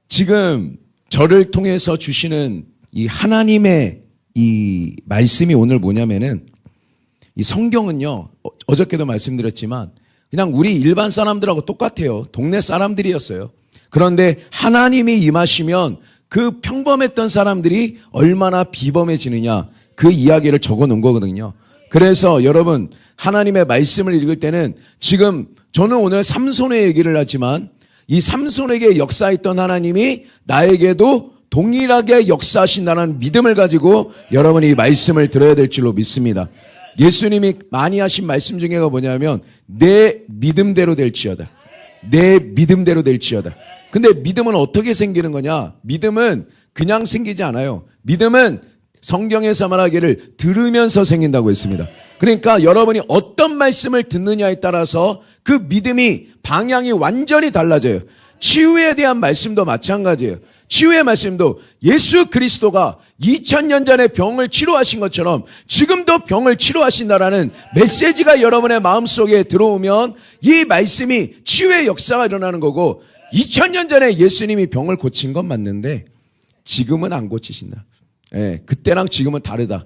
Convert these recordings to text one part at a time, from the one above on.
지금 저를 통해서 주시는 이 하나님의 이 말씀이 오늘 뭐냐면은 이 성경은요, 어저께도 말씀드렸지만 그냥 우리 일반 사람들하고 똑같아요. 동네 사람들이었어요. 그런데 하나님이 임하시면 그 평범했던 사람들이 얼마나 비범해지느냐, 그 이야기를 적어 놓은 거거든요. 그래서 여러분, 하나님의 말씀을 읽을 때는 지금 저는 오늘 삼손의 얘기를 하지만 이 삼손에게 역사했던 하나님이 나에게도 동일하게 역사하신다는 믿음을 가지고 여러분이 이 말씀을 들어야 될 줄로 믿습니다. 예수님이 많이 하신 말씀 중에가 뭐냐면 내 믿음대로 될지어다. 내 믿음대로 될지어다. 근데 믿음은 어떻게 생기는 거냐? 믿음은 그냥 생기지 않아요. 믿음은 성경에서 말하기를 들으면서 생긴다고 했습니다. 그러니까 여러분이 어떤 말씀을 듣느냐에 따라서 그 믿음이 방향이 완전히 달라져요. 치유에 대한 말씀도 마찬가지예요. 치유의 말씀도 예수 그리스도가 2000년 전에 병을 치료하신 것처럼 지금도 병을 치료하신다라는 메시지가 여러분의 마음속에 들어오면 이 말씀이 치유의 역사가 일어나는 거고, 2000년 전에 예수님이 병을 고친 건 맞는데 지금은 안 고치신다. 예, 그때랑 지금은 다르다.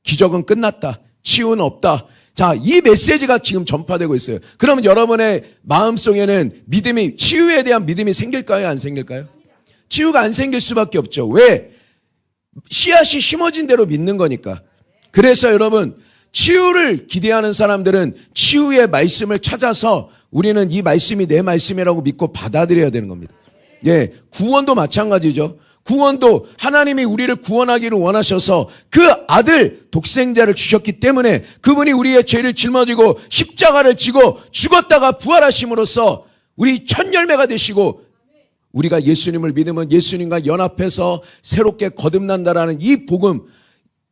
기적은 끝났다. 치유는 없다. 자, 이 메시지가 지금 전파되고 있어요. 그러면 여러분의 마음속에는 믿음이, 치유에 대한 믿음이 생길까요? 안 생길까요? 치유가 안 생길 수밖에 없죠. 왜? 씨앗이 심어진 대로 믿는 거니까. 그래서 여러분, 치유를 기대하는 사람들은 치유의 말씀을 찾아서 우리는 이 말씀이 내 말씀이라고 믿고 받아들여야 되는 겁니다. 예, 구원도 마찬가지죠. 구원도 하나님이 우리를 구원하기를 원하셔서 그 아들 독생자를 주셨기 때문에 그분이 우리의 죄를 짊어지고 십자가를 지고 죽었다가 부활하심으로써 우리 첫 열매가 되시고, 우리가 예수님을 믿으면 예수님과 연합해서 새롭게 거듭난다라는 이 복음,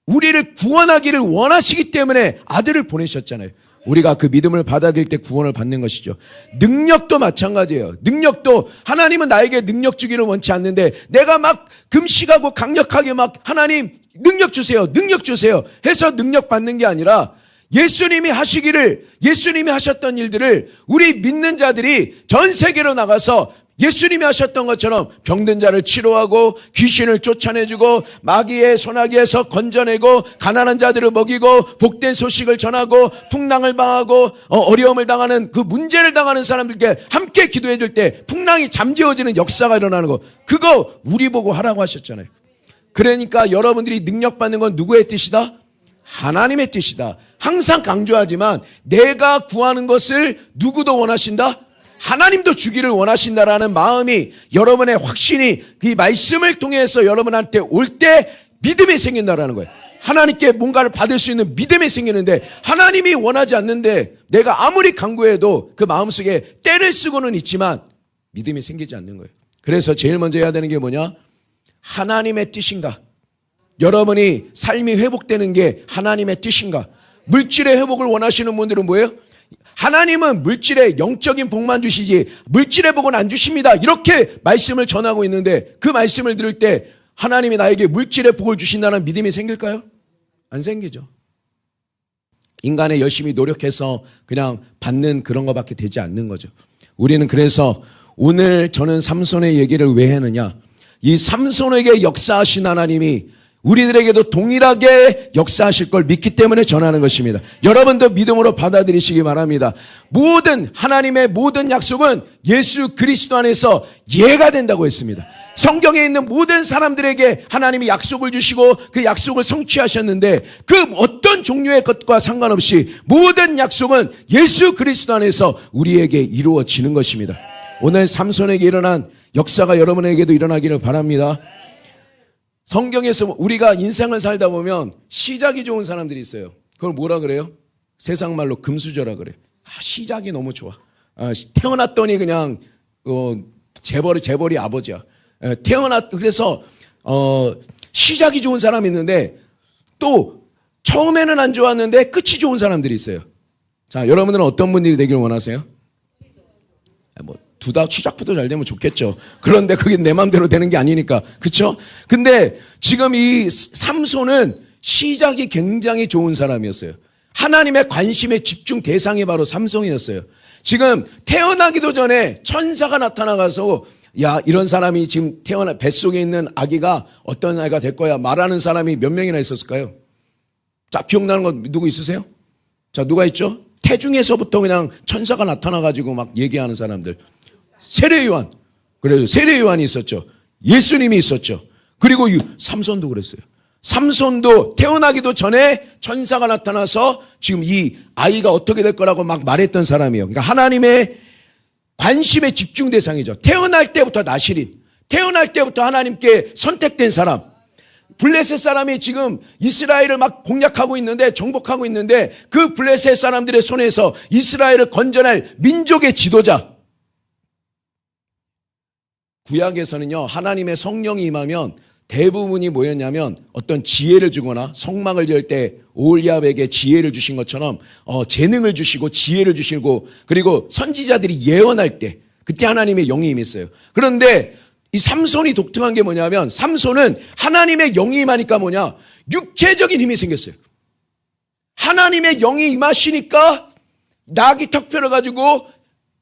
우리를 구원하기를 원하시기 때문에 아들을 보내셨잖아요. 우리가 그 믿음을 받아들일 때 구원을 받는 것이죠. 능력도 마찬가지예요. 능력도 하나님은 나에게 능력 주기를 원치 않는데 내가 막 금식하고 강력하게 막 하나님 능력 주세요, 능력 주세요 해서 능력 받는 게 아니라 예수님이 하시기를, 예수님이 하셨던 일들을 우리 믿는 자들이 전 세계로 나가서 예수님이 하셨던 것처럼 병든 자를 치료하고 귀신을 쫓아내주고 마귀의 소나기에서 건져내고 가난한 자들을 먹이고 복된 소식을 전하고 풍랑을 방하고 어려움을 당하는 그 문제를 당하는 사람들께 함께 기도해 줄 때 풍랑이 잠재워지는 역사가 일어나는 거, 그거 우리 보고 하라고 하셨잖아요. 그러니까 여러분들이 능력 받는 건 누구의 뜻이다? 하나님의 뜻이다. 항상 강조하지만 내가 구하는 것을 누구도 원하신다? 하나님도 주기를 원하신다라는 마음이, 여러분의 확신이 이 말씀을 통해서 여러분한테 올 때 믿음이 생긴다라는 거예요. 하나님께 뭔가를 받을 수 있는 믿음이 생기는데, 하나님이 원하지 않는데 내가 아무리 강구해도 그 마음속에 때를 쓰고는 있지만 믿음이 생기지 않는 거예요. 그래서 제일 먼저 해야 되는 게 뭐냐? 하나님의 뜻인가? 여러분이 삶이 회복되는 게 하나님의 뜻인가? 물질의 회복을 원하시는 분들은 뭐예요? 하나님은 물질의 영적인 복만 주시지 물질의 복은 안 주십니다, 이렇게 말씀을 전하고 있는데 그 말씀을 들을 때 하나님이 나에게 물질의 복을 주신다는 믿음이 생길까요? 안 생기죠. 인간의 열심히 노력해서 그냥 받는 그런 것밖에 되지 않는 거죠. 우리는 그래서 오늘 저는 삼손의 얘기를 왜 했느냐, 이 삼손에게 역사하신 하나님이 우리들에게도 동일하게 역사하실 걸 믿기 때문에 전하는 것입니다. 여러분도 믿음으로 받아들이시기 바랍니다. 모든 하나님의 모든 약속은 예수 그리스도 안에서 예가 된다고 했습니다. 성경에 있는 모든 사람들에게 하나님이 약속을 주시고 그 약속을 성취하셨는데 그 어떤 종류의 것과 상관없이 모든 약속은 예수 그리스도 안에서 우리에게 이루어지는 것입니다. 오늘 삼손에게 일어난 역사가 여러분에게도 일어나기를 바랍니다. 성경에서 우리가 인생을 살다 보면 시작이 좋은 사람들이 있어요. 그걸 뭐라 그래요? 세상 말로 금수저라 그래요. 시작이 너무 좋아. 태어났더니 그냥 재벌이 아버지야. 그래서 시작이 좋은 사람이 있는데 또 처음에는 안 좋았는데 끝이 좋은 사람들이 있어요. 자, 여러분들은 어떤 분들이 되길 원하세요? 둘 다 시작부터 잘 되면 좋겠죠. 그런데 그게 내 마음대로 되는 게 아니니까. 그렇죠? 근데 지금 이 삼손은 시작이 굉장히 좋은 사람이었어요. 하나님의 관심의 집중 대상이 바로 삼손이었어요. 지금 태어나기도 전에 천사가 나타나가서 야, 이런 사람이 지금 뱃속에 있는 아기가 어떤 아이가 될 거야 말하는 사람이 몇 명이나 있었을까요? 자, 기억나는 거 누구 있으세요? 자, 누가 있죠? 태중에서부터 그냥 천사가 나타나가지고 막 얘기하는 사람들. 세례요한. 그래요. 세례요한이 있었죠. 예수님이 있었죠. 그리고 삼손도 그랬어요. 삼손도 태어나기도 전에 천사가 나타나서 지금 이 아이가 어떻게 될 거라고 막 말했던 사람이에요. 그러니까 하나님의 관심의 집중 대상이죠. 태어날 때부터 나실인, 태어날 때부터 하나님께 선택된 사람. 블레셋 사람이 지금 이스라엘을 막 공략하고 있는데, 정복하고 있는데, 그 블레셋 사람들의 손에서 이스라엘을 건져낼 민족의 지도자. 구약에서는요, 하나님의 성령이 임하면 대부분이 뭐였냐면 어떤 지혜를 주거나 성막을 열 때 오홀리압에게 지혜를 주신 것처럼 재능을 주시고 지혜를 주시고, 그리고 선지자들이 예언할 때 그때 하나님의 영이 임했어요. 그런데 이 삼손이 독특한 게 뭐냐면, 삼손은 하나님의 영이 임하니까 뭐냐, 육체적인 힘이 생겼어요. 하나님의 영이 임하시니까 나귀 턱뼈를 가지고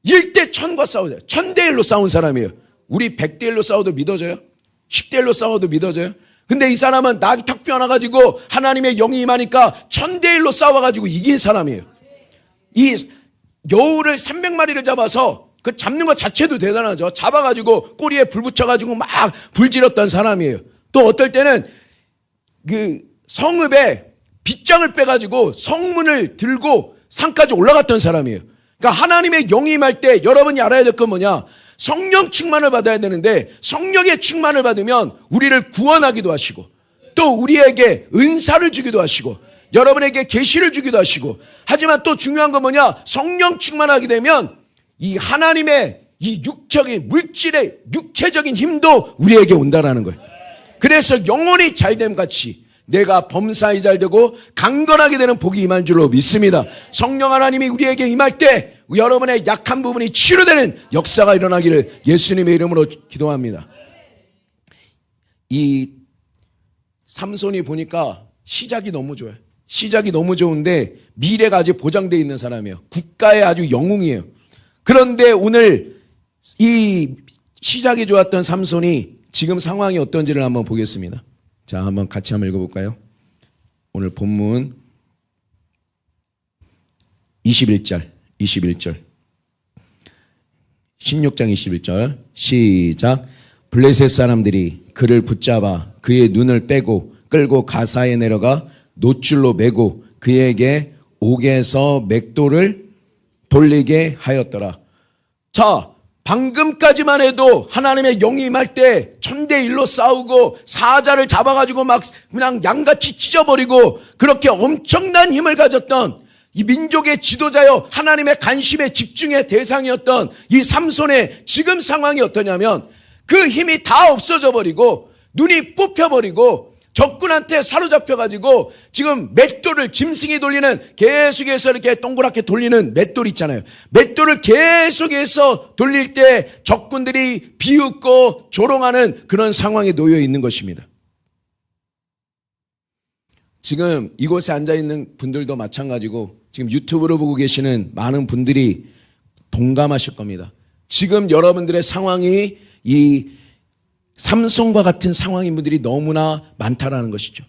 1대 1000과 싸우죠. 1000대 1로 싸운 사람이에요. 우리 100대 1로 싸워도 믿어져요? 10대 1로 싸워도 믿어져요? 근데 이 사람은 나귀 턱뼈 하나 가지고 하나님의 영이 임하니까 1000대 1로 싸워가지고 이긴 사람이에요. 이 여우를 300마리를 잡아서 그 잡는 것 자체도 대단하죠. 잡아가지고 꼬리에 불 붙여가지고 막 불질렀던 사람이에요. 또 어떨 때는 그 성읍에 빗장을 빼가지고 성문을 들고 산까지 올라갔던 사람이에요. 그러니까 하나님의 영이 임할 때 여러분이 알아야 될 건 뭐냐, 성령 충만을 받아야 되는데, 성령의 충만을 받으면 우리를 구원하기도 하시고, 또 우리에게 은사를 주기도 하시고, 여러분에게 계시를 주기도 하시고, 하지만 또 중요한 건 뭐냐, 성령 충만하게 되면 이 하나님의 이 육적인 물질의 육체적인 힘도 우리에게 온다라는 거예요. 그래서 영혼이 잘됨 같이 내가 범사에 잘되고 강건하게 되는 복이 임한 줄로 믿습니다. 성령 하나님이 우리에게 임할 때 여러분의 약한 부분이 치료되는 역사가 일어나기를 예수님의 이름으로 기도합니다. 이 삼손이 보니까 시작이 너무 좋아요. 시작이 너무 좋은데 미래가 아직 보장되어 있는 사람이에요. 국가의 아주 영웅이에요. 그런데 오늘 이 시작이 좋았던 삼손이 지금 상황이 어떤지를 한번 보겠습니다. 자, 한번 같이 한번 읽어볼까요? 오늘 본문 21절 16장 21절 시작. 블레셋 사람들이 그를 붙잡아 그의 눈을 빼고 끌고 가사에 내려가 노줄로 매고 그에게 옥에서 맷돌을 돌리게 하였더라. 자, 방금까지만 해도 하나님의 영이 임할 때 1000대 1로 싸우고 사자를 잡아가지고 막 그냥 양같이 찢어버리고 그렇게 엄청난 힘을 가졌던 이 민족의 지도자여 하나님의 관심의 집중의 대상이었던 이 삼손의 지금 상황이 어떠냐면, 그 힘이 다 없어져 버리고 눈이 뽑혀버리고 적군한테 사로잡혀가지고 지금 맷돌을 짐승이 돌리는, 계속해서 이렇게 동그랗게 돌리는 맷돌 있잖아요. 맷돌을 계속해서 돌릴 때 적군들이 비웃고 조롱하는 그런 상황에 놓여 있는 것입니다. 지금 이곳에 앉아있는 분들도 마찬가지고 지금 유튜브로 보고 계시는 많은 분들이 동감하실 겁니다. 지금 여러분들의 상황이 이 삼손과 같은 상황인 분들이 너무나 많다라는 것이죠.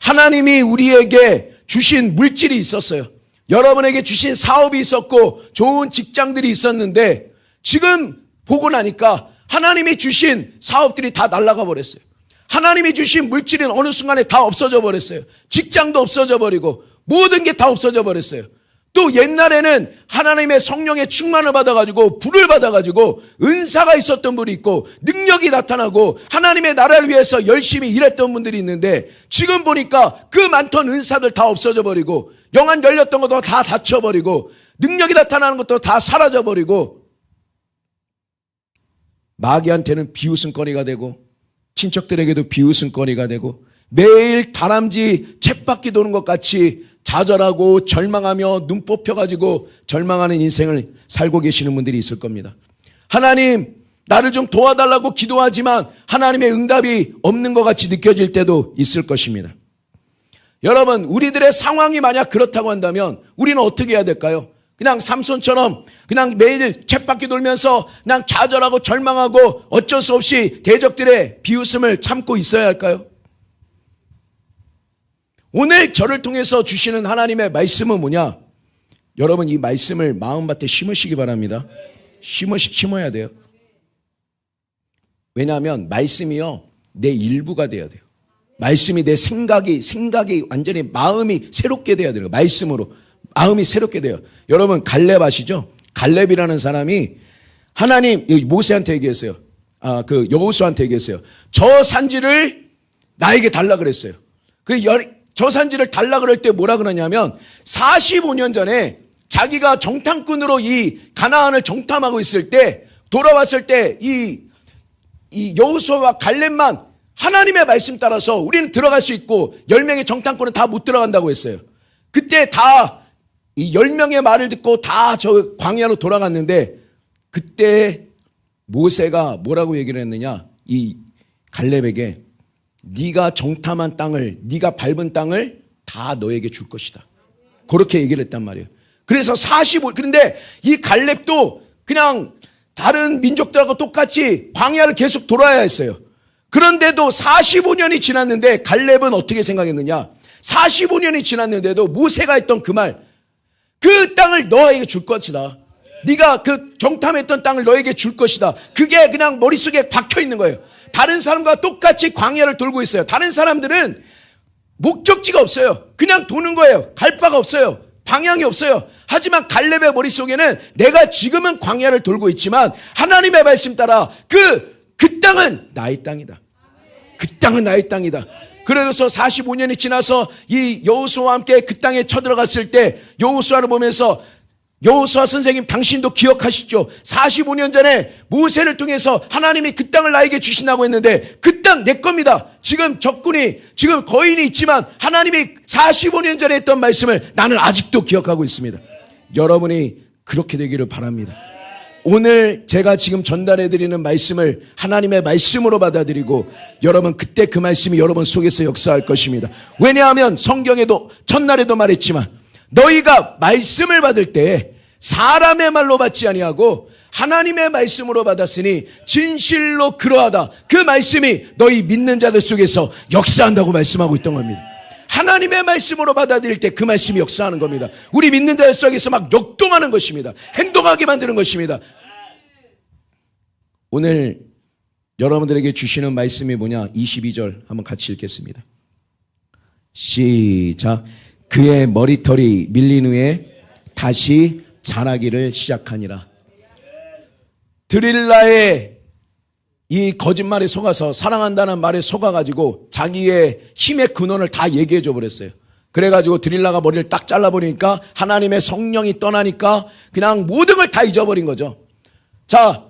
하나님이 우리에게 주신 물질이 있었어요. 여러분에게 주신 사업이 있었고 좋은 직장들이 있었는데 지금 보고 나니까 하나님이 주신 사업들이 다 날아가 버렸어요. 하나님이 주신 물질은 어느 순간에 다 없어져 버렸어요. 직장도 없어져 버리고 모든 게 다 없어져 버렸어요. 또 옛날에는 하나님의 성령의 충만을 받아가지고 불을 받아가지고 은사가 있었던 분이 있고 능력이 나타나고 하나님의 나라를 위해서 열심히 일했던 분들이 있는데, 지금 보니까 그 많던 은사들 다 없어져 버리고 영안 열렸던 것도 다 닫혀버리고 능력이 나타나는 것도 다 사라져버리고 마귀한테는 비웃음거리가 되고 친척들에게도 비웃음거리가 되고 매일 다람쥐 쳇바퀴 도는 것 같이 좌절하고 절망하며 눈 뽑혀가지고 절망하는 인생을 살고 계시는 분들이 있을 겁니다. 하나님, 나를 좀 도와달라고 기도하지만 하나님의 응답이 없는 것 같이 느껴질 때도 있을 것입니다. 여러분, 우리들의 상황이 만약 그렇다고 한다면 우리는 어떻게 해야 될까요? 그냥 삼손처럼 그냥 매일 쳇바퀴 돌면서 그냥 좌절하고 절망하고 어쩔 수 없이 대적들의 비웃음을 참고 있어야 할까요? 오늘 저를 통해서 주시는 하나님의 말씀은 뭐냐? 여러분 이 말씀을 마음밭에 심으시기 바랍니다. 심어야 돼요. 왜냐하면 말씀이요 내 일부가 돼야 돼요. 말씀이 내 생각이 완전히 마음이 새롭게 돼야 돼요. 말씀으로 마음이 새롭게 돼요. 여러분 갈렙 아시죠? 갈렙이라는 사람이 하나님 모세한테 얘기했어요. 그 여호수아한테 얘기했어요. 저 산지를 나에게 달라 그랬어요. 저 산지를 달라 그럴 때 뭐라 그러냐면 45년 전에 자기가 정탐꾼으로 이 가나안을 정탐하고 있을 때 돌아왔을 때 이 여호수아와 갈렙만 하나님의 말씀 따라서 우리는 들어갈 수 있고 10명의 정탐꾼은 다 못 들어간다고 했어요. 그때 다 이 10명의 말을 듣고 다 저 광야로 돌아갔는데 그때 모세가 뭐라고 얘기를 했느냐? 이 갈렙에게 네가 정탐한 땅을 네가 밟은 땅을 다 너에게 줄 것이다. 그렇게 얘기를 했단 말이에요. 그래서 그런데 이 갈렙도 그냥 다른 민족들하고 똑같이 광야를 계속 돌아야 했어요. 그런데도 45년이 지났는데 갈렙은 어떻게 생각했느냐? 45년이 지났는데도 모세가 했던 그 말, 그 땅을 너에게 줄 것이다. 네가 그 정탐했던 땅을 너에게 줄 것이다. 그게 그냥 머릿속에 박혀 있는 거예요. 다른 사람과 똑같이 광야를 돌고 있어요. 다른 사람들은 목적지가 없어요. 그냥 도는 거예요. 갈 바가 없어요. 방향이 없어요. 하지만 갈렙의 머릿속에는 내가 지금은 광야를 돌고 있지만 하나님의 말씀 따라 그 땅은 나의 땅이다. 그 땅은 나의 땅이다. 그래서 45년이 지나서 이 여호수아와 함께 그 땅에 쳐들어갔을 때 여호수아를 보면서 여호수아 선생님 당신도 기억하시죠? 45년 전에 모세를 통해서 하나님이 그 땅을 나에게 주신다고 했는데 그 땅 내 겁니다. 지금 지금 거인이 있지만 하나님이 45년 전에 했던 말씀을 나는 아직도 기억하고 있습니다. 여러분이 그렇게 되기를 바랍니다. 오늘 제가 지금 전달해드리는 말씀을 하나님의 말씀으로 받아들이고 여러분 그때 그 말씀이 여러분 속에서 역사할 것입니다. 왜냐하면 성경에도 첫날에도 말했지만 너희가 말씀을 받을 때 사람의 말로 받지 아니하고 하나님의 말씀으로 받았으니 진실로 그러하다. 그 말씀이 너희 믿는 자들 속에서 역사한다고 말씀하고 있던 겁니다. 하나님의 말씀으로 받아들일 때 그 말씀이 역사하는 겁니다. 우리 믿는 자들 속에서 막 역동하는 것입니다. 행동하게 만드는 것입니다. 오늘 여러분들에게 주시는 말씀이 뭐냐? 22절 한번 같이 읽겠습니다. 시작. 그의 머리털이 밀린 후에 다시 자라기를 시작하니라. 드릴라의 이 거짓말에 속아서 사랑한다는 말에 속아가지고 자기의 힘의 근원을 다 얘기해 줘 버렸어요. 그래가지고 드릴라가 머리를 딱 잘라버리니까 하나님의 성령이 떠나니까 그냥 모든 걸 다 잊어버린 거죠. 자,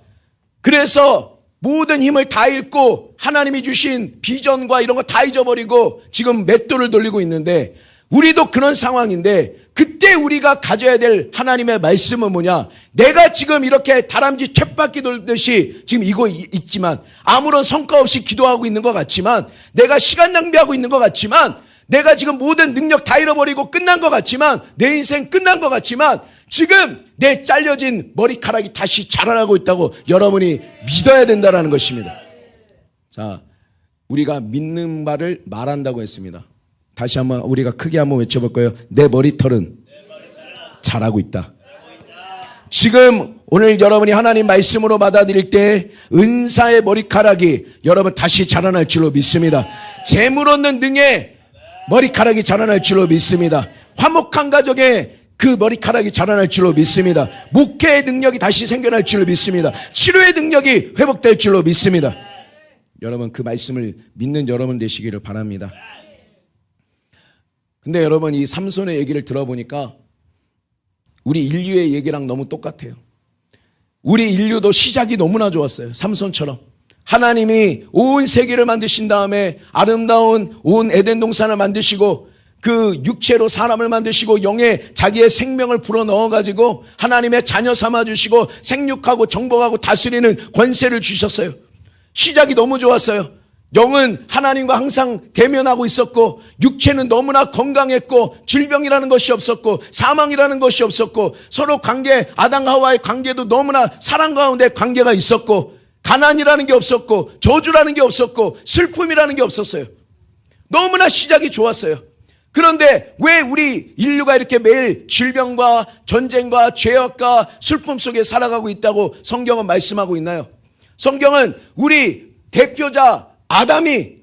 그래서 모든 힘을 다 잃고 하나님이 주신 비전과 이런 거 다 잊어버리고 지금 맷돌을 돌리고 있는데 우리도 그런 상황인데 그때 우리가 가져야 될 하나님의 말씀은 뭐냐? 내가 지금 이렇게 다람쥐 쳇바퀴 돌듯이 지금 이거 있지만 아무런 성과 없이 기도하고 있는 것 같지만 내가 시간 낭비하고 있는 것 같지만 내가 지금 모든 능력 다 잃어버리고 끝난 것 같지만 내 인생 끝난 것 같지만 지금 내 잘려진 머리카락이 다시 자라나고 있다고 여러분이 믿어야 된다는 것입니다. 자, 우리가 믿는 바를 말한다고 했습니다. 다시 한번 우리가 크게 한번 외쳐볼 거예요. 내 머리털은 자라고 있다. 지금 오늘 여러분이 하나님 말씀으로 받아들일 때 은사의 머리카락이 여러분 다시 자라날 줄로 믿습니다. 재물 얻는 등의 머리카락이 자라날 줄로 믿습니다. 화목한 가정에 그 머리카락이 자라날 줄로 믿습니다. 목회의 능력이 다시 생겨날 줄로 믿습니다. 치료의 능력이 회복될 줄로 믿습니다. 여러분 그 말씀을 믿는 여러분 되시기를 바랍니다. 근데 여러분 이 삼손의 얘기를 들어보니까 우리 인류의 얘기랑 너무 똑같아요. 우리 인류도 시작이 너무나 좋았어요. 삼손처럼. 하나님이 온 세계를 만드신 다음에 아름다운 온 에덴 동산을 만드시고 그 육체로 사람을 만드시고 영에 자기의 생명을 불어넣어가지고 하나님의 자녀 삼아주시고 생육하고 정복하고 다스리는 권세를 주셨어요. 시작이 너무 좋았어요. 영은 하나님과 항상 대면하고 있었고 육체는 너무나 건강했고 질병이라는 것이 없었고 사망이라는 것이 없었고 서로 관계, 아담과 하와의 관계도 너무나 사랑 가운데 관계가 있었고 가난이라는 게 없었고 저주라는 게 없었고 슬픔이라는 게 없었어요. 너무나 시작이 좋았어요. 그런데 왜 우리 인류가 이렇게 매일 질병과 전쟁과 죄악과 슬픔 속에 살아가고 있다고 성경은 말씀하고 있나요? 성경은 우리 대표자 아담이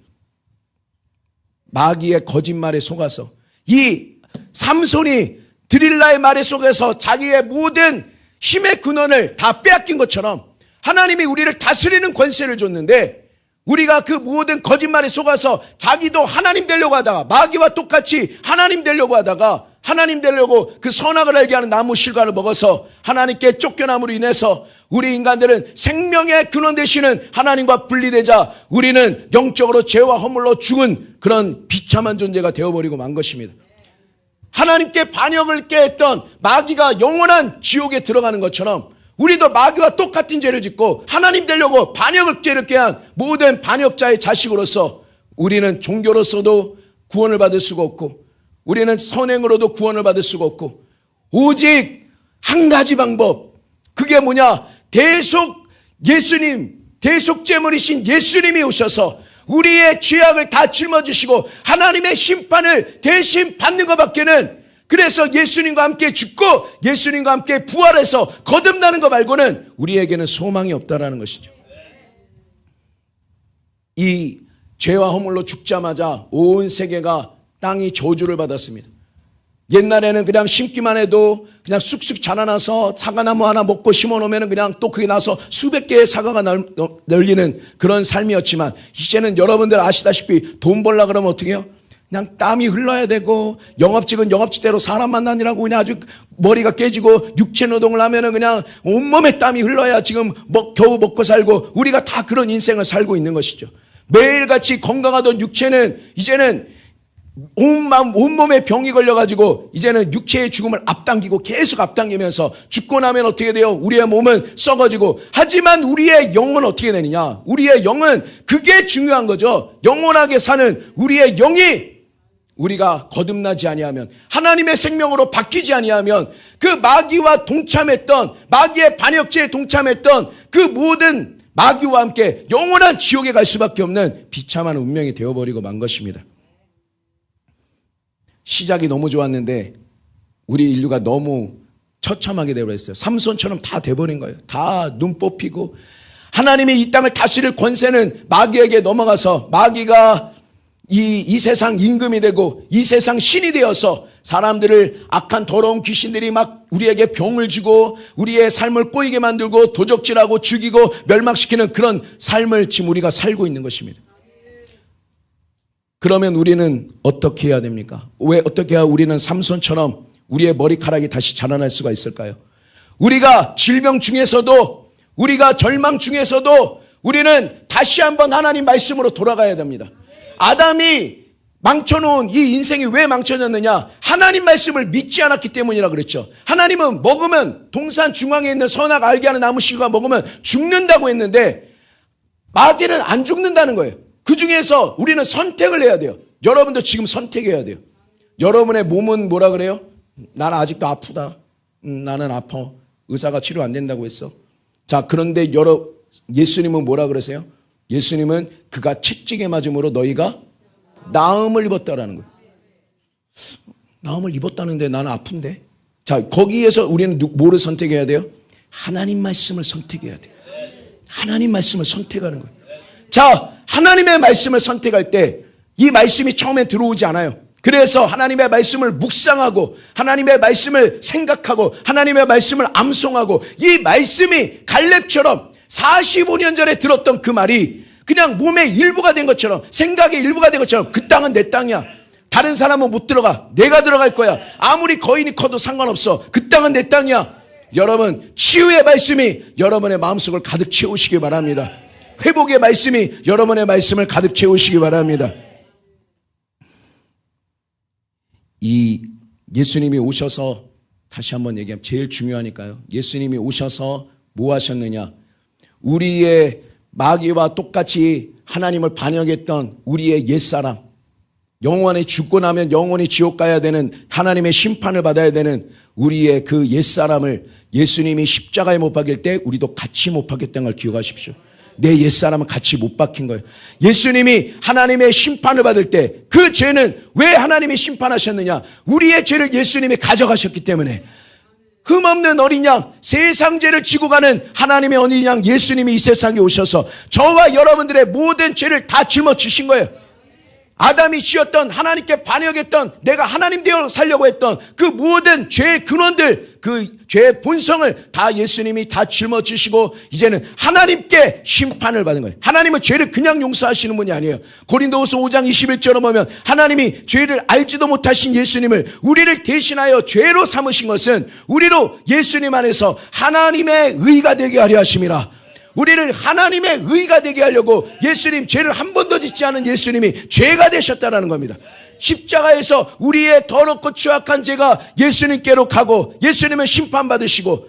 마귀의 거짓말에 속아서 이 삼손이 드릴라의 말에 속아서 자기의 모든 힘의 근원을 다 빼앗긴 것처럼 하나님이 우리를 다스리는 권세를 줬는데 우리가 그 모든 거짓말에 속아서 자기도 하나님 되려고 하다가 마귀와 똑같이 하나님 되려고 하다가 하나님 되려고 그 선악을 알게 하는 나무 실과를 먹어서 하나님께 쫓겨남으로 인해서 우리 인간들은 생명의 근원 되시는 하나님과 분리되자 우리는 영적으로 죄와 허물로 죽은 그런 비참한 존재가 되어버리고 만 것입니다. 하나님께 반역을 깨했던 마귀가 영원한 지옥에 들어가는 것처럼 우리도 마귀와 똑같은 죄를 짓고 하나님 되려고 반역을 깨한 모든 반역자의 자식으로서 우리는 종교로서도 구원을 받을 수가 없고 우리는 선행으로도 구원을 받을 수가 없고 오직 한 가지 방법, 그게 뭐냐? 대속제물이신 예수님이 오셔서 우리의 죄악을 다 짊어지시고 하나님의 심판을 대신 받는 것밖에는, 그래서 예수님과 함께 죽고 예수님과 함께 부활해서 거듭나는 것 말고는 우리에게는 소망이 없다라는 것이죠. 이 죄와 허물로 죽자마자 온 세계가 땅이 저주를 받았습니다. 옛날에는 그냥 심기만 해도 그냥 쑥쑥 자라나서 사과나무 하나 먹고 심어놓으면 그냥 또 그게 나서 수백 개의 사과가 널리는 그런 삶이었지만 이제는 여러분들 아시다시피 돈 벌라 그러면 어떻게 해요? 그냥 땀이 흘러야 되고 영업직은 영업직대로 사람 만나느라고 그냥 아주 머리가 깨지고 육체 노동을 하면은 그냥 온몸에 땀이 흘러야 지금 겨우 먹고 살고 우리가 다 그런 인생을 살고 있는 것이죠. 매일같이 건강하던 육체는 이제는 온몸에 병이 걸려가지고 이제는 육체의 죽음을 앞당기고 계속 앞당기면서 죽고 나면 어떻게 돼요? 우리의 몸은 썩어지고, 하지만 우리의 영은 어떻게 되느냐? 우리의 영은 그게 중요한 거죠. 영원하게 사는 우리의 영이 우리가 거듭나지 아니하면, 하나님의 생명으로 바뀌지 아니하면 그 마귀와 동참했던, 마귀의 반역죄에 동참했던 그 모든 마귀와 함께 영원한 지옥에 갈 수밖에 없는 비참한 운명이 되어버리고 만 것입니다. 시작이 너무 좋았는데 우리 인류가 너무 처참하게 되어버렸어요. 삼손처럼 다 돼버린 거예요. 다 눈 뽑히고 하나님이 이 땅을 다스릴 권세는 마귀에게 넘어가서 마귀가 이 세상 임금이 되고 이 세상 신이 되어서 사람들을, 악한 더러운 귀신들이 막 우리에게 병을 주고 우리의 삶을 꼬이게 만들고 도적질하고 죽이고 멸망시키는 그런 삶을 지금 우리가 살고 있는 것입니다. 그러면 우리는 어떻게 해야 됩니까? 왜 어떻게 해야 우리는 삼손처럼 우리의 머리카락이 다시 자라날 수가 있을까요? 우리가 질병 중에서도, 우리가 절망 중에서도 우리는 다시 한번 하나님 말씀으로 돌아가야 됩니다. 아담이 망쳐놓은 이 인생이 왜 망쳐졌느냐? 하나님 말씀을 믿지 않았기 때문이라 그랬죠. 하나님은 먹으면, 동산 중앙에 있는 선악 알게 하는 나무 씨가 먹으면 죽는다고 했는데 마귀는 안 죽는다는 거예요. 그 중에서 우리는 선택을 해야 돼요. 여러분도 지금 선택해야 돼요. 여러분의 몸은 뭐라 그래요? 나는 아직도 아프다. 나는 아파. 의사가 치료 안 된다고 했어. 자, 그런데 예수님은 뭐라 그러세요? 예수님은 그가 채찍에 맞음으로 너희가 나음을 입었다라는 거예요. 나음을 입었다는데 나는 아픈데. 자, 거기에서 우리는 뭐를 선택해야 돼요? 하나님 말씀을 선택해야 돼요. 하나님 말씀을 선택하는 거예요. 자, 하나님의 말씀을 선택할 때 이 말씀이 처음에 들어오지 않아요. 그래서 하나님의 말씀을 묵상하고 하나님의 말씀을 생각하고 하나님의 말씀을 암송하고, 이 말씀이 갈렙처럼 45년 전에 들었던 그 말이 그냥 몸의 일부가 된 것처럼, 생각의 일부가 된 것처럼, 그 땅은 내 땅이야. 다른 사람은 못 들어가. 내가 들어갈 거야. 아무리 거인이 커도 상관없어. 그 땅은 내 땅이야. 여러분, 치유의 말씀이 여러분의 마음속을 가득 채우시기 바랍니다. 회복의 말씀이 여러분의 말씀을 가득 채우시기 바랍니다. 이 예수님이 오셔서, 다시 한번 얘기하면 제일 중요하니까요. 예수님이 오셔서 뭐 하셨느냐? 우리의 마귀와 똑같이 하나님을 반역했던 우리의 옛사람, 영원히 죽고 나면 영원히 지옥 가야 되는, 하나님의 심판을 받아야 되는 우리의 그 옛사람을 예수님이 십자가에 못 박일 때 우리도 같이 못 박혔다는 걸 기억하십시오. 내 옛사람은 같이 못 박힌 거예요. 예수님이 하나님의 심판을 받을 때 그 죄는 왜 하나님이 심판하셨느냐? 우리의 죄를 예수님이 가져가셨기 때문에. 흠없는 어린 양, 세상 죄를 지고 가는 하나님의 어린 양 예수님이 이 세상에 오셔서 저와 여러분들의 모든 죄를 다 짊어지신 거예요. 아담이 지었던, 하나님께 반역했던, 내가 하나님 되어 살려고 했던 그 모든 죄의 근원들, 그 죄의 본성을 다 예수님이 다 짊어지시고 이제는 하나님께 심판을 받은 거예요. 하나님은 죄를 그냥 용서하시는 분이 아니에요. 고린도후서 5장 21절을 보면 하나님이 죄를 알지도 못하신 예수님을 우리를 대신하여 죄로 삼으신 것은 우리로 예수님 안에서 하나님의 의가 되게 하려 하심이라. 우리를 하나님의 의가 되게 하려고 예수님, 죄를 한 번도 짓지 않은 예수님이 죄가 되셨다는 겁니다. 십자가에서 우리의 더럽고 추악한 죄가 예수님께로 가고 예수님은 심판받으시고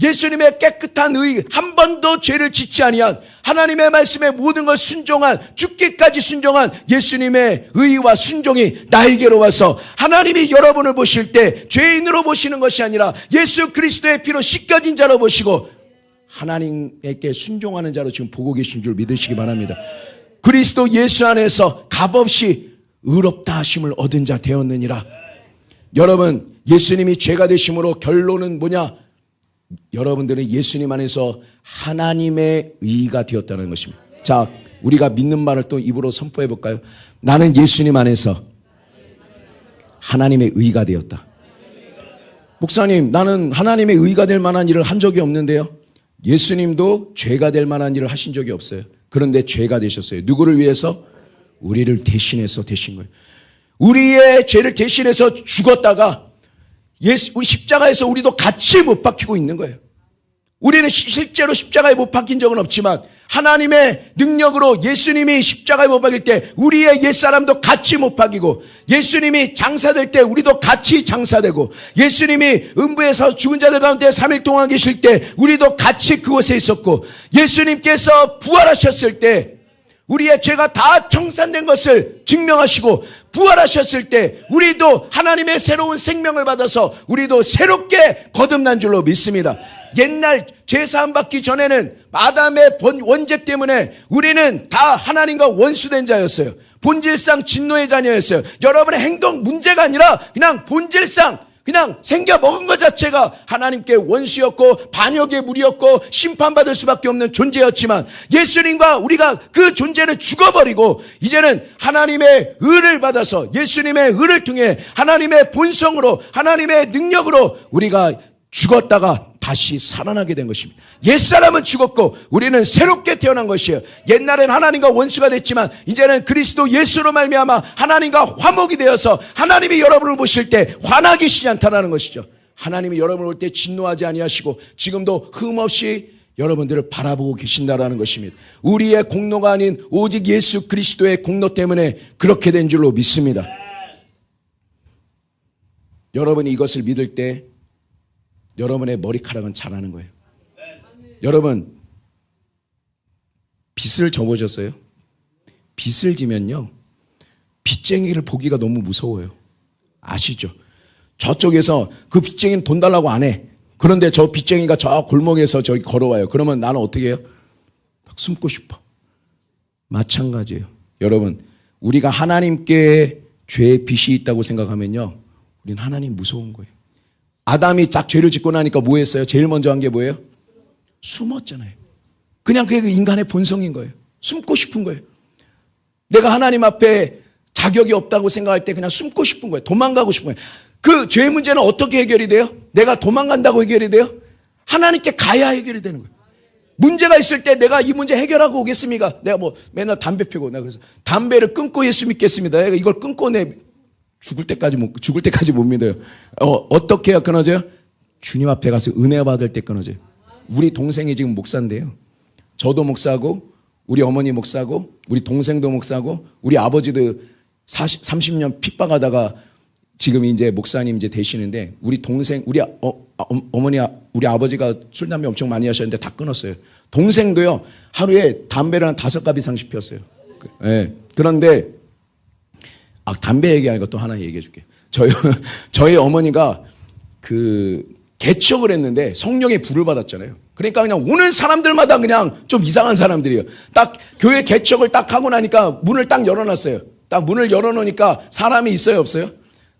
예수님의 깨끗한 의, 한 번도 죄를 짓지 아니한 하나님의 말씀에 모든 걸 순종한, 죽기까지 순종한 예수님의 의와 순종이 나에게로 와서 하나님이 여러분을 보실 때 죄인으로 보시는 것이 아니라 예수 그리스도의 피로 씻겨진 자로 보시고 하나님께 순종하는 자로 지금 보고 계신 줄 믿으시기 바랍니다. 그리스도 예수 안에서 값없이 의롭다 하심을 얻은 자 되었느니라. 여러분, 예수님이 죄가 되심으로 결론은 뭐냐? 여러분들은 예수님 안에서 하나님의 의가 되었다는 것입니다. 자, 우리가 믿는 말을 또 입으로 선포해 볼까요? 나는 예수님 안에서 하나님의 의가 되었다. 목사님, 나는 하나님의 의가 될 만한 일을 한 적이 없는데요. 예수님도 죄가 될 만한 일을 하신 적이 없어요. 그런데 죄가 되셨어요. 누구를 위해서? 우리를 대신해서 되신 거예요. 우리의 죄를 대신해서 죽었다가 우리 십자가에서 우리도 같이 못 박히고 있는 거예요. 우리는 실제로 십자가에 못 박힌 적은 없지만 하나님의 능력으로 예수님이 십자가에 못 박일 때 우리의 옛사람도 같이 못 박이고, 예수님이 장사될 때 우리도 같이 장사되고, 예수님이 음부에서 죽은 자들 가운데 3일 동안 계실 때 우리도 같이 그곳에 있었고, 예수님께서 부활하셨을 때 우리의 죄가 다 청산된 것을 증명하시고 부활하셨을 때 우리도 하나님의 새로운 생명을 받아서 우리도 새롭게 거듭난 줄로 믿습니다. 옛날 죄사함 받기 전에는 아담의 원죄 때문에 우리는 다 하나님과 원수된 자였어요. 본질상 진노의 자녀였어요. 여러분의 행동 문제가 아니라 그냥 본질상 그냥 생겨 먹은 것 자체가 하나님께 원수였고 반역의 무리였고 심판받을 수밖에 없는 존재였지만, 예수님과 우리가 그 존재는 죽어버리고 이제는 하나님의 의를 받아서 예수님의 의를 통해 하나님의 본성으로 하나님의 능력으로 우리가 죽었다가 다시 살아나게 된 것입니다. 옛사람은 죽었고 우리는 새롭게 태어난 것이에요. 옛날엔 하나님과 원수가 됐지만 이제는 그리스도 예수로 말미암아 하나님과 화목이 되어서 하나님이 여러분을 보실 때 화나기시지 않다라는 것이죠. 하나님이 여러분을 볼 때 진노하지 아니하시고 지금도 흠없이 여러분들을 바라보고 계신다라는 것입니다. 우리의 공로가 아닌 오직 예수 그리스도의 공로 때문에 그렇게 된 줄로 믿습니다. 여러분이 이것을 믿을 때 여러분의 머리카락은 자라는 거예요. 여러분, 빚을 져보셨어요? 빚을 지면요, 빚쟁이를 보기가 너무 무서워요. 아시죠? 저쪽에서 그 빚쟁이는 돈 달라고 안 해. 그런데 저 빚쟁이가 저 골목에서 저기 걸어와요. 그러면 나는 어떻게 해요? 숨고 싶어. 마찬가지예요. 여러분, 우리가 하나님께 죄의 빚이 있다고 생각하면요, 우리는 하나님 무서운 거예요. 아담이 딱 죄를 짓고 나니까 뭐 했어요? 제일 먼저 한 게 뭐예요? 숨었잖아요. 그냥 그게 인간의 본성인 거예요. 숨고 싶은 거예요. 내가 하나님 앞에 자격이 없다고 생각할 때 그냥 숨고 싶은 거예요. 도망가고 싶은 거예요. 그 죄 문제는 어떻게 해결이 돼요? 내가 도망간다고 해결이 돼요? 하나님께 가야 해결이 되는 거예요. 문제가 있을 때 내가 이 문제 해결하고 오겠습니까? 내가 뭐 맨날 담배 피고, 내가 그래서 담배를 끊고 예수 믿겠습니다. 내가 이걸 끊고 죽을 때까지 못 믿어요. 어떻게 해야 끊어져요? 주님 앞에 가서 은혜 받을 때 끊어져요. 우리 동생이 지금 목사인데요. 저도 목사고, 우리 어머니 목사고, 우리 동생도 목사고, 우리 아버지도 30년 핍박하다가 지금 이제 목사님 이제 되시는데 우리 동생 우리 어머니 우리 아버지가 술 담배 엄청 많이 하셨는데 다 끊었어요. 동생도요 하루에 담배를 한 5갑 이상씩 피웠어요. 예. 그런데 담배 얘기하니까 또 하나 얘기해 줄게요. 저희 어머니가 개척을 했는데 성령의 불을 받았잖아요. 그러니까 그냥 오는 사람들마다 그냥 좀 이상한 사람들이에요. 딱 교회 개척을 딱 하고 나니까 문을 딱 열어놨어요. 딱 문을 열어놓으니까 사람이 있어요, 없어요?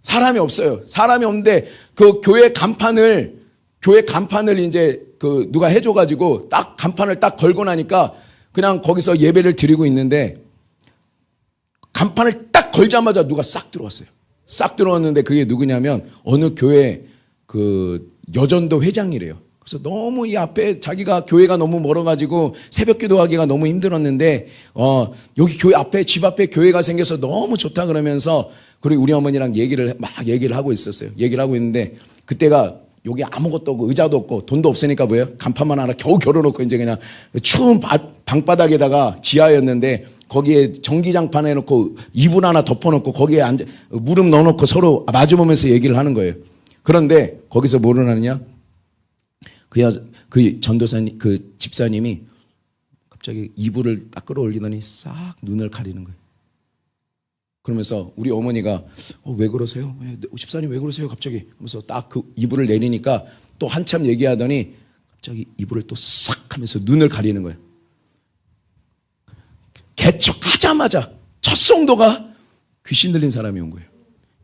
사람이 없어요. 사람이 없는데 그 교회 간판을 이제 누가 해줘가지고 딱 간판을 딱 걸고 나니까 그냥 거기서 예배를 드리고 있는데 간판을 딱 걸자마자 누가 싹 들어왔어요. 싹 들어왔는데 그게 누구냐면 어느 교회 여전도 회장이래요. 그래서 너무 이 앞에 자기가 교회가 너무 멀어가지고 새벽 기도하기가 너무 힘들었는데 여기 교회 앞에 집 앞에 교회가 생겨서 너무 좋다 그러면서 그리고 우리 어머니랑 얘기를 하고 있었어요. 얘기를 하고 있는데 그때가 여기 아무것도 없고 의자도 없고 돈도 없으니까 뭐예요? 간판만 하나 겨우 걸어놓고 이제 그냥 추운 방바닥에다가 지하였는데 거기에 전기장판 해놓고 이불 하나 덮어놓고 거기에 무릎 넣어놓고 서로 마주보면서 얘기를 하는 거예요. 그런데 거기서 뭐를 하느냐? 그 전도사님, 그 집사님이 갑자기 이불을 딱 끌어올리더니 싹 눈을 가리는 거예요. 그러면서 우리 어머니가 왜 그러세요? 집사님 왜 그러세요? 갑자기 하면서 딱 그 이불을 내리니까 또 한참 얘기하더니 갑자기 이불을 또 싹 하면서 눈을 가리는 거예요. 개척하자마자 첫 성도가 귀신 들린 사람이 온 거예요.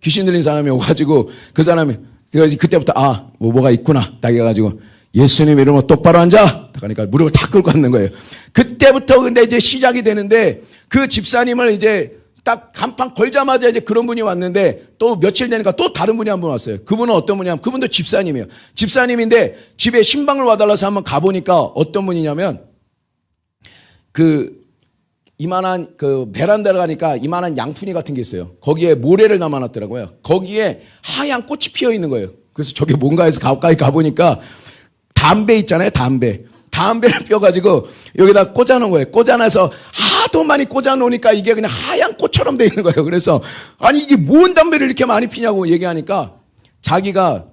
귀신 들린 사람이 오가지고 그 사람이 그때부터 뭐가 있구나 딱 해가지고 예수님 이름으로 똑바로 앉아. 그러니까 무릎을 탁 꿇고 앉는 거예요. 그때부터 근데 이제 시작이 되는데 그 집사님을 이제 딱 간판 걸자마자 이제 그런 분이 왔는데 또 며칠 되니까 또 다른 분이 한 분 왔어요. 그분은 어떤 분이냐면 그분도 집사님이에요. 집사님인데 집에 신방을 와달라서 한번 가보니까 어떤 분이냐면 이만한 베란다를 가니까 이만한 양푼이 같은 게 있어요. 거기에 모래를 남아놨더라고요. 거기에 하얀 꽃이 피어 있는 거예요. 그래서 저게 뭔가 해서 가까이 가보니까 담배 있잖아요. 담배를 펴가지고 여기다 꽂아놓은 거예요. 꽂아놔서 하도 많이 꽂아놓으니까 이게 그냥 하얀 꽃처럼 돼 있는 거예요. 그래서 아니 이게 뭔 담배를 이렇게 많이 피냐고 얘기하니까 자기가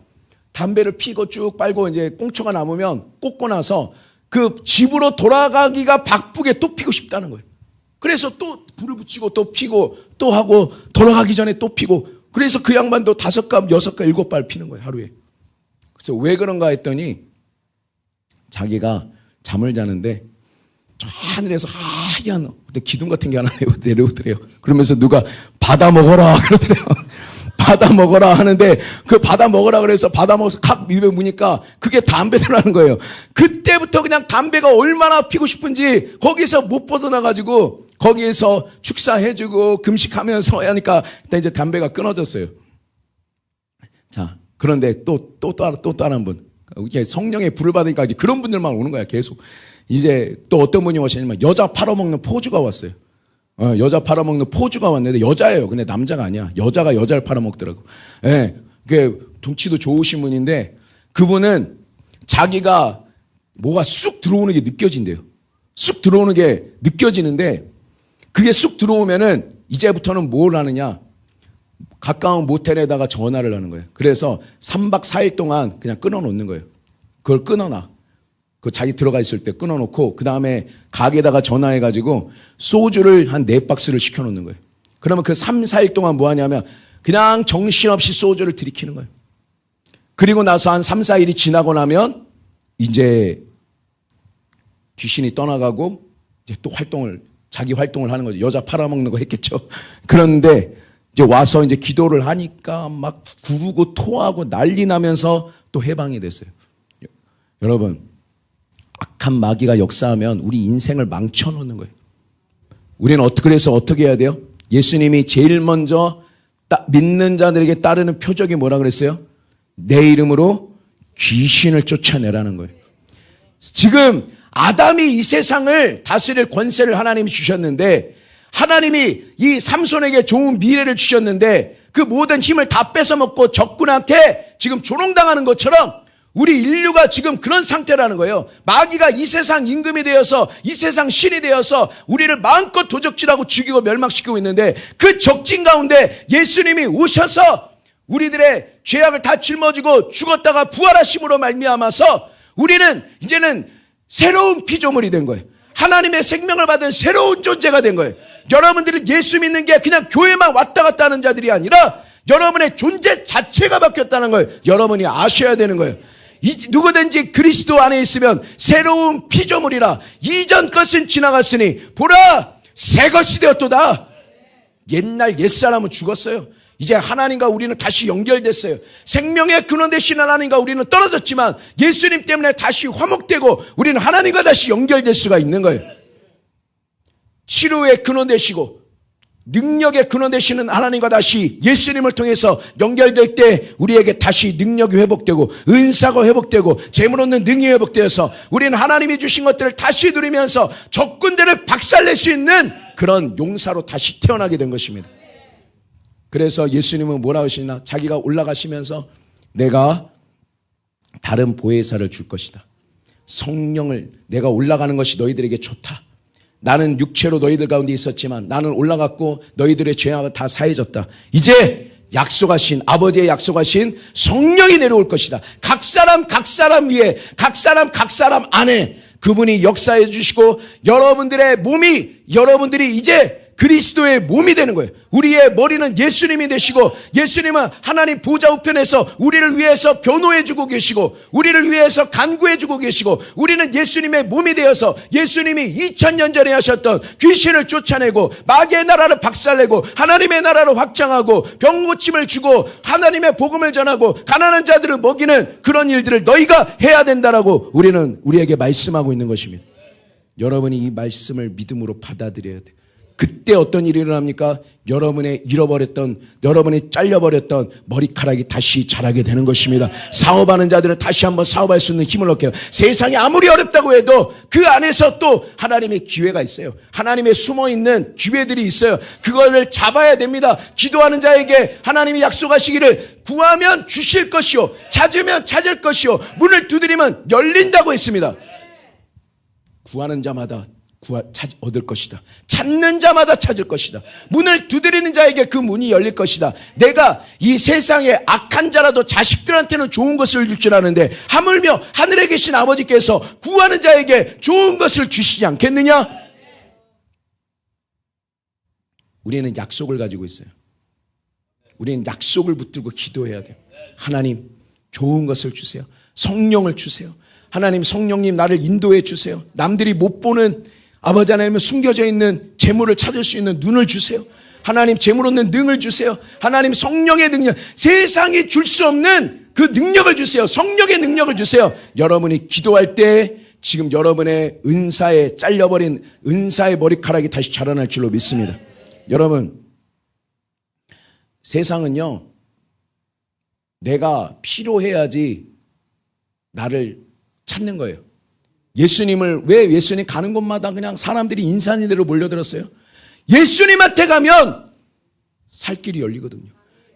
담배를 피고 쭉 빨고 이제 꽁초가 남으면 꽂고 나서 그 집으로 돌아가기가 바쁘게 또 피고 싶다는 거예요. 그래서 또 불을 붙이고 또 피고 또 하고 돌아가기 전에 또 피고 그래서 그 양반도 5갑, 6갑, 7발 피는 거예요. 하루에. 그래서 왜 그런가 했더니 자기가 잠을 자는데 저 하늘에서 하얀 기둥 같은 게 하나 내려오더래요. 그러면서 누가 받아 먹어라 그러더래요. 받아 먹어라 하는데 그 받아 먹어라 그래서 받아 먹어서 칵 입에 무니까 그게 담배더라는 거예요. 그때부터 그냥 담배가 얼마나 피고 싶은지 거기서 못 벗어나가지고 거기에서 축사해주고 금식하면서 하니까 이제 담배가 끊어졌어요. 자, 그런데 또 다른 분. 이게 성령의 불을 받으니까 그런 분들만 오는 거야, 계속. 이제 또 어떤 분이 오시냐면 여자 팔아먹는 포주가 왔어요. 여자 팔아먹는 포주가 왔는데 여자예요. 근데 남자가 아니야. 여자가 여자를 팔아먹더라고. 예. 그게 둥치도 좋으신 분인데 그분은 자기가 뭐가 쑥 들어오는 게 느껴진대요. 쑥 들어오는 게 느껴지는데 그게 쑥 들어오면은 이제부터는 뭘 하느냐. 가까운 모텔에다가 전화를 하는 거예요. 그래서 3박 4일 동안 그냥 끊어놓는 거예요. 그걸 끊어놔. 그 자기 들어가 있을 때 끊어놓고 그 다음에 가게에다가 전화해가지고 소주를 한 4박스를 시켜놓는 거예요. 그러면 그 3, 4일 동안 뭐 하냐면 그냥 정신없이 소주를 들이키는 거예요. 그리고 나서 한 3, 4일이 지나고 나면 이제 귀신이 떠나가고 이제 또 자기 활동을 하는 거죠. 여자 팔아먹는 거 했겠죠. 그런데 이제 와서 이제 기도를 하니까 막 구르고 토하고 난리 나면서 또 해방이 됐어요. 여러분, 악한 마귀가 역사하면 우리 인생을 망쳐놓는 거예요. 우리는 그래서 어떻게 해야 돼요? 예수님이 제일 먼저 믿는 자들에게 따르는 표적이 뭐라 그랬어요? 내 이름으로 귀신을 쫓아내라는 거예요. 지금 아담이 이 세상을 다스릴 권세를 하나님이 주셨는데 하나님이 이 삼손에게 좋은 미래를 주셨는데 그 모든 힘을 다 뺏어먹고 적군한테 지금 조롱당하는 것처럼 우리 인류가 지금 그런 상태라는 거예요. 마귀가 이 세상 임금이 되어서 이 세상 신이 되어서 우리를 마음껏 도적질하고 죽이고 멸망시키고 있는데 그 적진 가운데 예수님이 오셔서 우리들의 죄악을 다 짊어지고 죽었다가 부활하심으로 말미암아서 우리는 이제는 새로운 피조물이 된 거예요. 하나님의 생명을 받은 새로운 존재가 된 거예요. 여러분들은 예수 믿는 게 그냥 교회만 왔다 갔다 하는 자들이 아니라 여러분의 존재 자체가 바뀌었다는 걸 여러분이 아셔야 되는 거예요. 누구든지 그리스도 안에 있으면 새로운 피조물이라. 이전 것은 지나갔으니 보라 새 것이 되었도다. 옛날 옛사람은 죽었어요. 이제 하나님과 우리는 다시 연결됐어요. 생명의 근원 되신 하나님과 우리는 떨어졌지만 예수님 때문에 다시 화목되고 우리는 하나님과 다시 연결될 수가 있는 거예요. 치료의 근원 되시고 능력의 근원 되시는 하나님과 다시 예수님을 통해서 연결될 때 우리에게 다시 능력이 회복되고 은사가 회복되고 재물 얻는 능이 회복되어서 우리는 하나님이 주신 것들을 다시 누리면서 적군들을 박살낼 수 있는 그런 용사로 다시 태어나게 된 것입니다. 그래서 예수님은 뭐라 하시나? 자기가 올라가시면서 내가 다른 보혜사를 줄 것이다. 성령을 내가 올라가는 것이 너희들에게 좋다. 나는 육체로 너희들 가운데 있었지만 나는 올라갔고 너희들의 죄악은 다 사해졌다. 이제 약속하신 아버지의 약속하신 성령이 내려올 것이다. 각 사람 위에 각 사람 안에 그분이 역사해 주시고 여러분들의 몸이 여러분들이 이제 그리스도의 몸이 되는 거예요. 우리의 머리는 예수님이 되시고 예수님은 하나님 보좌 우편에서 우리를 위해서 변호해 주고 계시고 우리를 위해서 간구해 주고 계시고 우리는 예수님의 몸이 되어서 예수님이 2000년 전에 하셨던 귀신을 쫓아내고 마귀의 나라를 박살내고 하나님의 나라를 확장하고 병 고침을 주고 하나님의 복음을 전하고 가난한 자들을 먹이는 그런 일들을 너희가 해야 된다라고 우리는 우리에게 말씀하고 있는 것입니다. 여러분이 이 말씀을 믿음으로 받아들여야 돼요. 그때 어떤 일이 일어납니까? 여러분의 잃어버렸던, 여러분이 잘려버렸던 머리카락이 다시 자라게 되는 것입니다. 사업하는 자들은 다시 한번 사업할 수 있는 힘을 얻게 해요. 세상이 아무리 어렵다고 해도 그 안에서 또 하나님의 기회가 있어요. 하나님의 숨어있는 기회들이 있어요. 그거를 잡아야 됩니다. 기도하는 자에게 하나님이 약속하시기를 구하면 주실 것이요 찾으면 찾을 것이요 문을 두드리면 열린다고 했습니다. 구하는 자마다 얻을 것이다. 찾는 자마다 찾을 것이다. 문을 두드리는 자에게 그 문이 열릴 것이다. 내가 이 세상에 악한 자라도 자식들한테는 좋은 것을 줄 줄 아는데 하물며 하늘에 계신 아버지께서 구하는 자에게 좋은 것을 주시지 않겠느냐? 우리는 약속을 가지고 있어요. 우리는 약속을 붙들고 기도해야 돼요. 하나님 좋은 것을 주세요. 성령을 주세요. 하나님 성령님 나를 인도해 주세요. 남들이 못 보는 아버지 하나님은 숨겨져 있는 재물을 찾을 수 있는 눈을 주세요. 하나님 재물 얻는 능을 주세요. 하나님 성령의 능력, 세상이 줄 수 없는 그 능력을 주세요. 성령의 능력을 주세요. 여러분이 기도할 때 지금 여러분의 은사에 잘려버린 은사의 머리카락이 다시 자라날 줄로 믿습니다. 여러분 세상은요 내가 필요해야지 나를 찾는 거예요. 예수님을 왜 예수님 가는 곳마다 그냥 사람들이 인산인대로 몰려들었어요? 예수님한테 가면 살 길이 열리거든요.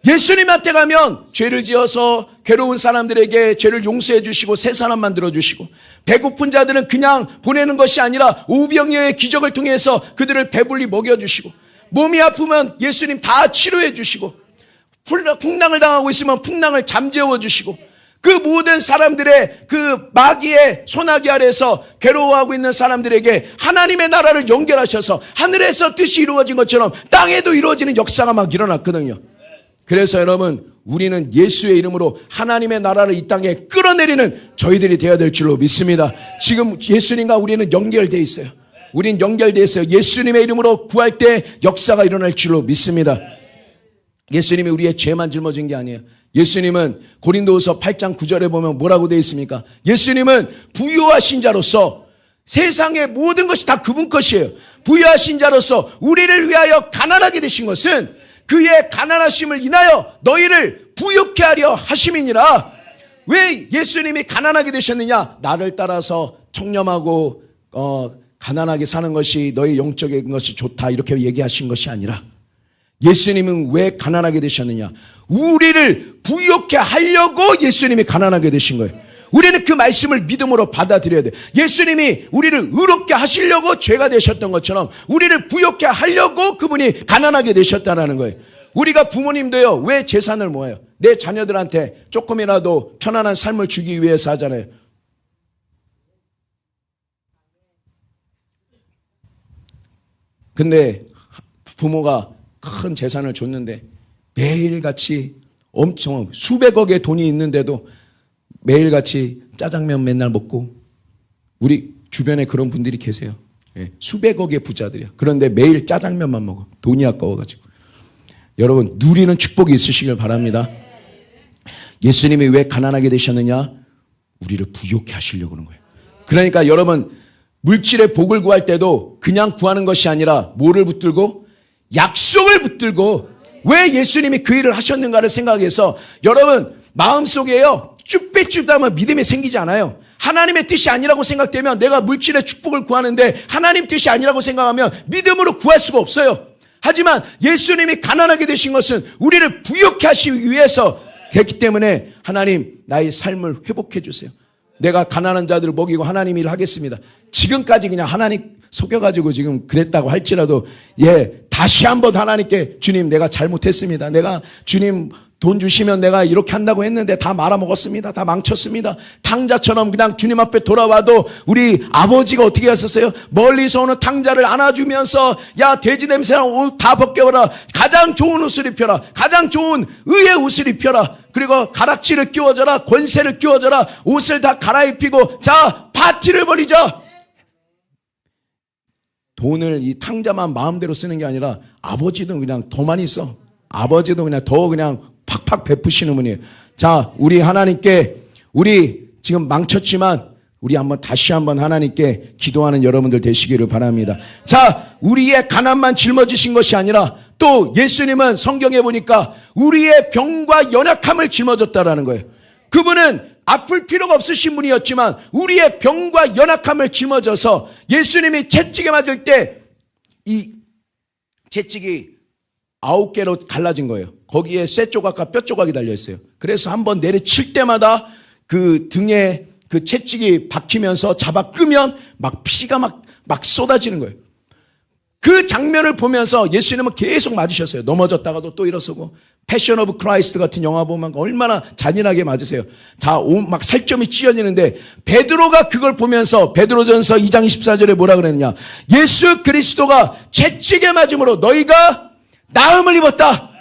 예수님한테 가면 죄를 지어서 괴로운 사람들에게 죄를 용서해 주시고 새 사람 만들어 주시고 배고픈 자들은 그냥 보내는 것이 아니라 오병이어의 기적을 통해서 그들을 배불리 먹여 주시고 몸이 아프면 예수님 다 치료해 주시고 풍랑을 당하고 있으면 풍랑을 잠재워 주시고 그 모든 사람들의 그 마귀의 소나기 아래에서 괴로워하고 있는 사람들에게 하나님의 나라를 연결하셔서 하늘에서 뜻이 이루어진 것처럼 땅에도 이루어지는 역사가 막 일어났거든요. 그래서 여러분 우리는 예수의 이름으로 하나님의 나라를 이 땅에 끌어내리는 저희들이 되어야 될 줄로 믿습니다. 지금 예수님과 우리는 연결되어 있어요. 우린 연결되어 있어요. 예수님의 이름으로 구할 때 역사가 일어날 줄로 믿습니다. 예수님이 우리의 죄만 짊어진 게 아니에요. 예수님은 고린도후서 8장 9절에 보면 뭐라고 되어 있습니까? 예수님은 부유하신 자로서 세상의 모든 것이 다 그분 것이에요. 부유하신 자로서 우리를 위하여 가난하게 되신 것은 그의 가난하심을 인하여 너희를 부유케 하려 하심이니라. 왜 예수님이 가난하게 되셨느냐? 나를 따라서 청렴하고 가난하게 사는 것이 너희 영적인 것이 좋다 이렇게 얘기하신 것이 아니라 예수님은 왜 가난하게 되셨느냐? 우리를 부유케 하려고 예수님이 가난하게 되신 거예요. 우리는 그 말씀을 믿음으로 받아들여야 돼요. 예수님이 우리를 의롭게 하시려고 죄가 되셨던 것처럼 우리를 부유케 하려고 그분이 가난하게 되셨다는 거예요. 우리가 부모님도요, 왜 재산을 모아요? 내 자녀들한테 조금이라도 편안한 삶을 주기 위해서 하잖아요. 근데 부모가 큰 재산을 줬는데 매일같이 엄청 수백억의 돈이 있는데도 매일같이 짜장면 맨날 먹고, 우리 주변에 그런 분들이 계세요. 예, 수백억의 부자들이야. 그런데 매일 짜장면만 먹어. 돈이 아까워가지고. 여러분, 누리는 축복이 있으시길 바랍니다. 예수님이 왜 가난하게 되셨느냐? 우리를 부욕해 하시려고 그런 거예요. 그러니까 여러분, 물질의 복을 구할 때도 그냥 구하는 것이 아니라 뭐를 붙들고? 약속을 붙들고, 왜 예수님이 그 일을 하셨는가를 생각해서 여러분 마음속에요 쭈뼛쭈뼛하면 믿음이 생기지 않아요. 하나님의 뜻이 아니라고 생각되면 내가 물질의 축복을 구하는데 하나님 뜻이 아니라고 생각하면 믿음으로 구할 수가 없어요. 하지만 예수님이 가난하게 되신 것은 우리를 부욕해 하시기 위해서 됐기 때문에 하나님 나의 삶을 회복해 주세요. 내가 가난한 자들을 먹이고 하나님 일을 하겠습니다. 지금까지 그냥 하나님 속여가지고 지금 그랬다고 할지라도 다시 한번 하나님께 주님 내가 잘못했습니다. 내가 주님 돈 주시면 내가 이렇게 한다고 했는데 다 말아먹었습니다. 다 망쳤습니다. 탕자처럼 그냥 주님 앞에 돌아와도 우리 아버지가 어떻게 하셨어요? 멀리서 오는 탕자를 안아주면서 야 돼지 냄새나 옷 다 벗겨라. 가장 좋은 옷을 입혀라. 가장 좋은 의의 옷을 입혀라. 그리고 가락지를 끼워줘라. 권세를 끼워줘라. 옷을 다 갈아입히고 자 파티를 벌이자. 돈을 이 탕자만 마음대로 쓰는 게 아니라 아버지도 그냥 더 많이 써. 아버지도 그냥 더 그냥 팍팍 베푸시는 분이에요. 자, 우리 하나님께 우리 지금 망쳤지만 우리 한번 다시 한번 하나님께 기도하는 여러분들 되시기를 바랍니다. 자, 우리의 가난만 짊어지신 것이 아니라 또 예수님은 성경에 보니까 우리의 병과 연약함을 짊어졌다라는 거예요. 그분은 아플 필요가 없으신 분이었지만 우리의 병과 연약함을 짊어져서 예수님이 채찍에 맞을 때 이 채찍이 9개로 갈라진 거예요. 거기에 쇠 조각과 뼈 조각이 달려있어요. 그래서 한번 내리칠 때마다 그 등에 그 채찍이 박히면서 잡아 끄면 막 피가 막 쏟아지는 거예요. 그 장면을 보면서 예수님은 계속 맞으셨어요. 넘어졌다가도 또 일어서고. 패션 오브 크라이스트 같은 영화 보면 얼마나 잔인하게 맞으세요. 다 막 살점이 찢어지는데 베드로가 그걸 보면서 베드로전서 2장 24절에 뭐라 그랬느냐. 예수 그리스도가 채찍에 맞음으로 너희가 나음을 입었다.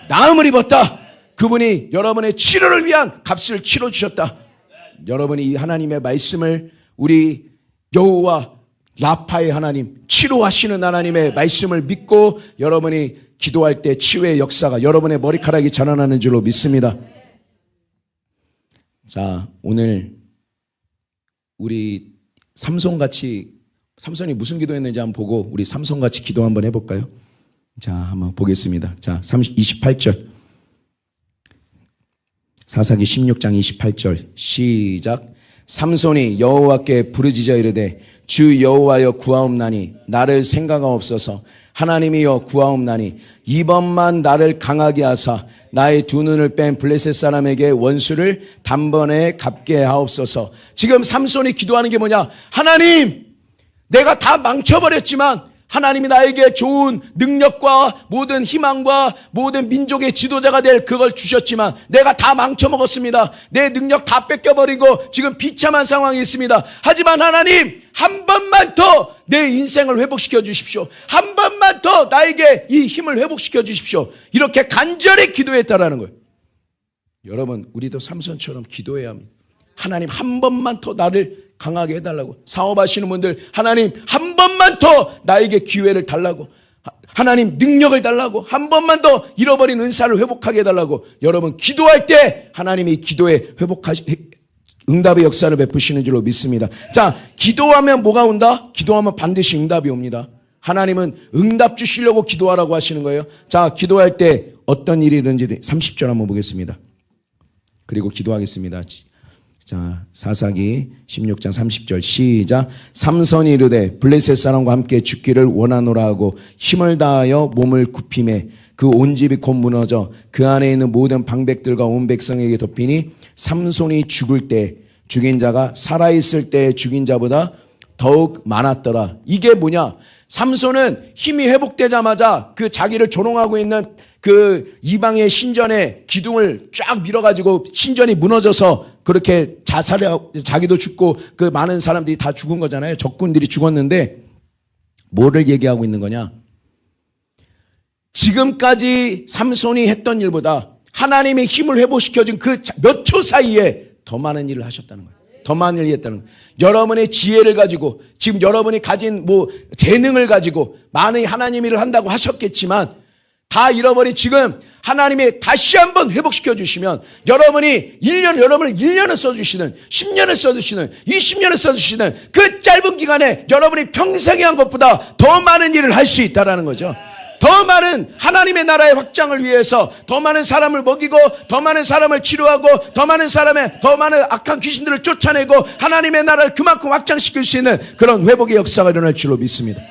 나음을 입었다. 그분이 여러분의 치료를 위한 값을 치러주셨다. 여러분이 이 하나님의 말씀을 우리 여호와 라파의 하나님, 치료하시는 하나님의 말씀을 믿고 여러분이 기도할 때 치유의 역사가 여러분의 머리카락이 자라나는 줄로 믿습니다. 자, 오늘 우리 삼손이 무슨 기도했는지 한번 보고 우리 삼손같이 기도 한번 해볼까요? 자, 한번 보겠습니다. 자, 28절. 사사기 16장 28절 시작. 삼손이 여호와께 부르짖어 이르되 주 여호와여 구하옵나니 나를 생각하옵소서. 하나님이여 구하옵나니 이번만 나를 강하게 하사 나의 두 눈을 뺀 블레셋 사람에게 원수를 단번에 갚게 하옵소서. 지금 삼손이 기도하는 게 뭐냐? 하나님, 내가 다 망쳐버렸지만 하나님이 나에게 좋은 능력과 모든 희망과 모든 민족의 지도자가 될 그걸 주셨지만 내가 다 망쳐먹었습니다. 내 능력 다 뺏겨버리고 지금 비참한 상황이 있습니다. 하지만 하나님, 한 번만 더 내 인생을 회복시켜 주십시오. 한 번만 더 나에게 이 힘을 회복시켜 주십시오. 이렇게 간절히 기도했다라는 거예요. 여러분, 우리도 삼손처럼 기도해야 합니다. 하나님, 한 번만 더 나를 강하게 해달라고. 사업하시는 분들, 하나님 한 번만 더 나에게 기회를 달라고. 하나님 능력을 달라고. 한 번만 더 잃어버린 은사를 회복하게 해달라고. 여러분 기도할 때 하나님이 기도에 응답의 역사를 베푸시는 줄로 믿습니다. 자, 기도하면 뭐가 온다? 기도하면 반드시 응답이 옵니다. 하나님은 응답 주시려고 기도하라고 하시는 거예요. 자, 기도할 때 어떤 일이 일어는지 30절 한번 보겠습니다. 그리고 기도하겠습니다. 자, 사사기 16장 30절 시작. 삼손이 이르되 블레셋 사람과 함께 죽기를 원하노라 하고 힘을 다하여 몸을 굽히매 그 온 집이 곧 무너져 그 안에 있는 모든 방백들과 온 백성에게 덮이니 삼손이 죽을 때 죽인 자가 살아있을 때 죽인 자보다 더욱 많았더라. 이게 뭐냐? 삼손은 힘이 회복되자마자 그 자기를 조롱하고 있는 그 이방의 신전의 기둥을 쫙 밀어가지고 신전이 무너져서 그렇게 자살하고 자기도 죽고 그 많은 사람들이 다 죽은 거잖아요. 적군들이 죽었는데 뭐를 얘기하고 있는 거냐? 지금까지 삼손이 했던 일보다 하나님의 힘을 회복시켜준 그 몇 초 사이에 더 많은 일을 하셨다는 거예요. 더 많은 일을 했다는 거예요. 여러분의 지혜를 가지고 지금 여러분이 가진 재능을 가지고 많은 하나님 일을 한다고 하셨겠지만 다 잃어버린 지금 하나님이 다시 한번 회복시켜 주시면 여러분을 1년을 써주시는 10년을 써주시는 20년을 써주시는 그 짧은 기간에 여러분이 평생에 한 것보다 더 많은 일을 할 수 있다는 거죠. 더 많은 하나님의 나라의 확장을 위해서 더 많은 사람을 먹이고 더 많은 사람을 치료하고 더 많은 악한 귀신들을 쫓아내고 하나님의 나라를 그만큼 확장시킬 수 있는 그런 회복의 역사가 일어날 줄로 믿습니다.